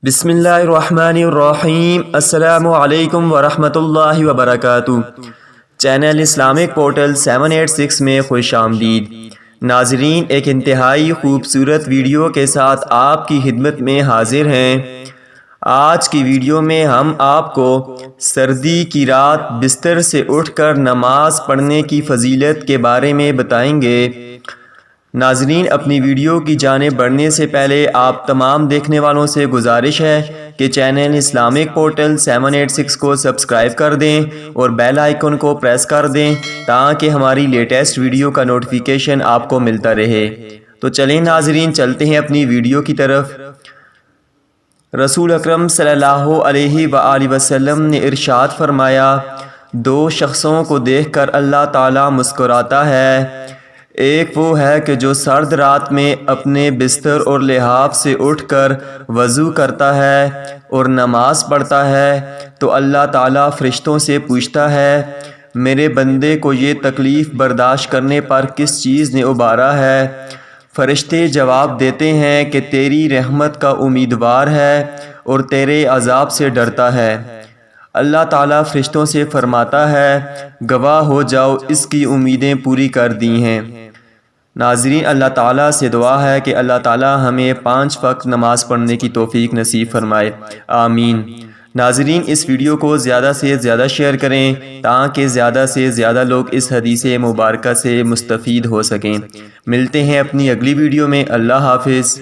بسم اللہ الرحمن الرحیم۔ السلام علیکم ورحمۃ اللہ وبرکاتہ۔ چینل اسلامک پورٹل 786 میں خوش آمدید۔ ناظرین، ایک انتہائی خوبصورت ویڈیو کے ساتھ آپ کی خدمت میں حاضر ہیں۔ آج کی ویڈیو میں ہم آپ کو سردی کی رات بستر سے اٹھ کر نماز پڑھنے کی فضیلت کے بارے میں بتائیں گے۔ ناظرین، اپنی ویڈیو کی جانب بڑھنے سے پہلے آپ تمام دیکھنے والوں سے گزارش ہے کہ چینل اسلامک پورٹل 786 کو سبسکرائب کر دیں اور بیل آئیکن کو پریس کر دیں تاکہ ہماری لیٹسٹ ویڈیو کا نوٹیفیکیشن آپ کو ملتا رہے۔ تو چلیں ناظرین، چلتے ہیں اپنی ویڈیو کی طرف۔ رسول اکرم صلی اللہ علیہ وآلہ وسلم نے ارشاد فرمایا، دو شخصوں کو دیکھ کر اللہ تعالیٰ مسکراتا ہے۔ ایک وہ ہے کہ جو سرد رات میں اپنے بستر اور لحاف سے اٹھ کر وضو کرتا ہے اور نماز پڑھتا ہے تو اللہ تعالیٰ فرشتوں سے پوچھتا ہے، میرے بندے کو یہ تکلیف برداشت کرنے پر کس چیز نے ابھارا ہے؟ فرشتے جواب دیتے ہیں کہ تیری رحمت کا امیدوار ہے اور تیرے عذاب سے ڈرتا ہے۔ اللہ تعالیٰ فرشتوں سے فرماتا ہے، گواہ ہو جاؤ، اس کی امیدیں پوری کر دی ہیں۔ ناظرین، اللہ تعالیٰ سے دعا ہے کہ اللہ تعالیٰ ہمیں 5 وقت نماز پڑھنے کی توفیق نصیب فرمائے، آمین۔ ناظرین، اس ویڈیو کو زیادہ سے زیادہ شیئر کریں تاکہ زیادہ سے زیادہ لوگ اس حدیث مبارکہ سے مستفید ہو سکیں۔ ملتے ہیں اپنی اگلی ویڈیو میں۔ اللہ حافظ۔